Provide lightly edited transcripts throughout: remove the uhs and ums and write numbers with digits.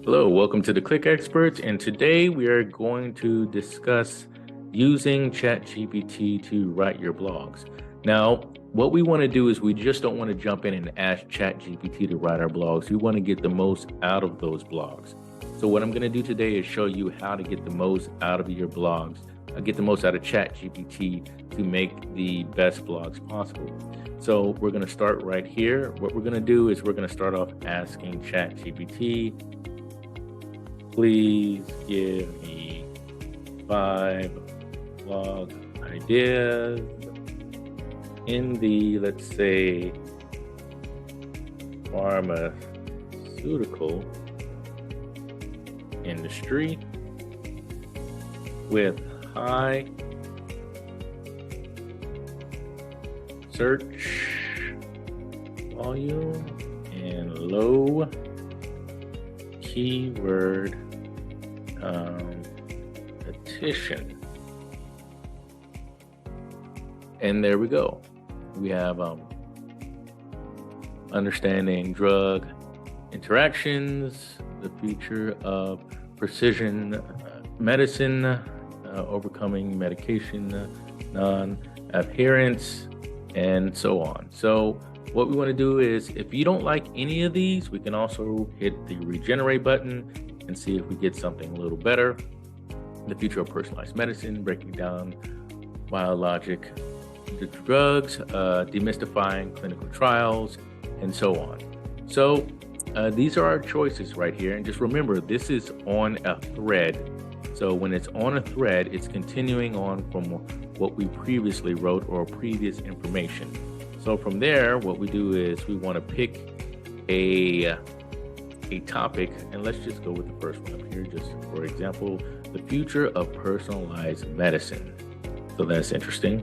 Hello, welcome to the Click Experts, and today we are going to discuss using ChatGPT to write your blogs. Now, what we want to do is we just don't want to jump in and ask ChatGPT to write our blogs. We want to get the most out of those blogs. So what I'm going to do today is show you how to get the most out of your blogs, get the most out of ChatGPT to make the best blogs possible. So we're going to start right here. What we're going to do is we're going to start off asking ChatGPT, please give me 5 blog ideas in the, let's say, pharmaceutical industry with high search volume and low keyword petition. And there we go. We have understanding drug interactions, the future of precision medicine, overcoming medication non-adherence, and so on. So what we want to do is, if you don't like any of these, we can also hit the regenerate button and see if we get something a little better. The future of personalized medicine, breaking down biologic drugs, demystifying clinical trials, and so on. So these are our choices right here. And just remember, this is on a thread. So when it's on a thread, it's continuing on from what we previously wrote or previous information. So from there, what we do is we want to pick a topic, and let's just go with the first one up here. Just for example, the future of personalized medicine. So that's interesting.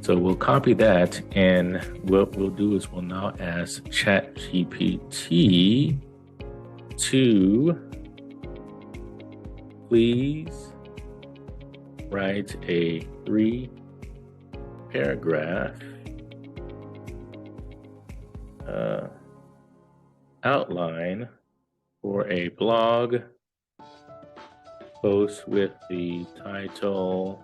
So we'll copy that, and what we'll do is we'll now ask ChatGPT to please write a 3-paragraph outline for a blog post with the title,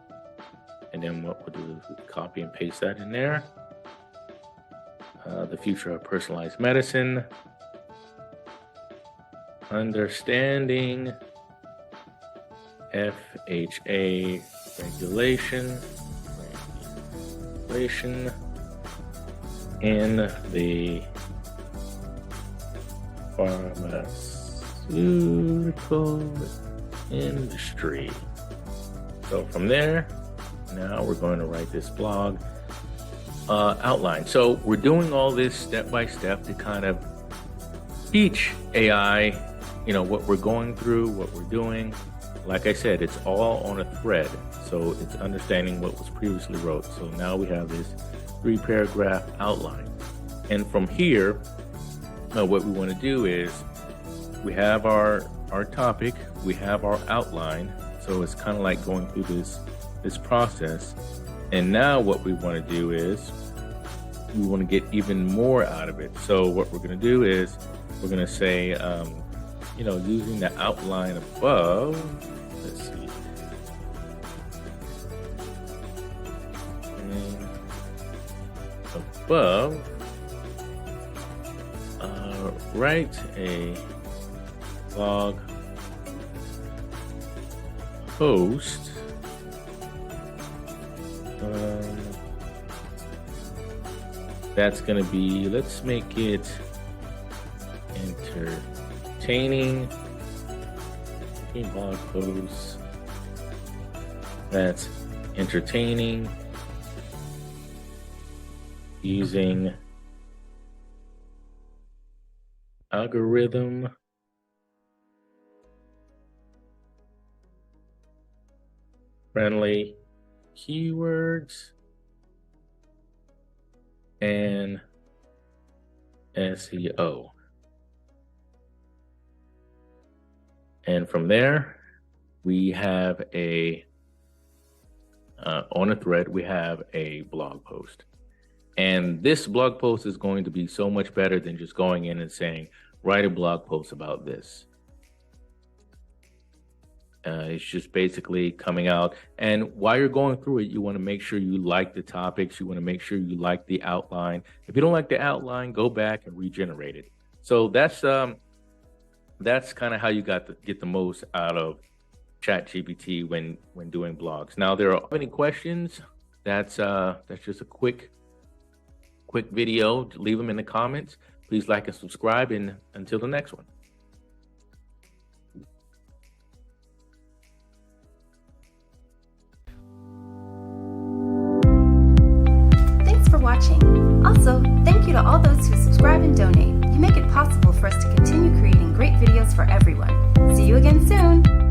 and then what we'll do is we'll copy and paste that in there. The future of personalized medicine, understanding FHA regulation in the pharmaceutical industry. So from there, now we're going to write this blog outline. So we're doing all this step by step to kind of teach AI, what we're going through, what we're doing. Like I said, it's all on a thread. So it's understanding what was previously wrote. So now we have this 3-paragraph outline. And from here, what we want to do is we have our topic, we have our outline. So it's kind of like going through this process. And now what we want to do is we want to get even more out of it. So what we're going to do is we're going to say, using the outline above, let's see. And above, write a blog post that's going to be, let's make it entertaining. A blog post that's entertaining using algorithm friendly keywords and SEO. And from there, we have on a thread, we have a blog post. And this blog post is going to be so much better than just going in and saying, write a blog post about this. It's just basically coming out. And while you're going through it, you want to make sure you like the topics. You want to make sure you like the outline. If you don't like the outline, go back and regenerate it. So that's kind of how you get the most out of ChatGPT when doing blogs. Now, there are any questions. That's just a quick video. Leave them in the comments. Please like and subscribe, and until the next one. Thanks for watching. Also, thank you to all those who subscribe and donate. You make it possible for us to continue creating great videos for everyone. See you again soon.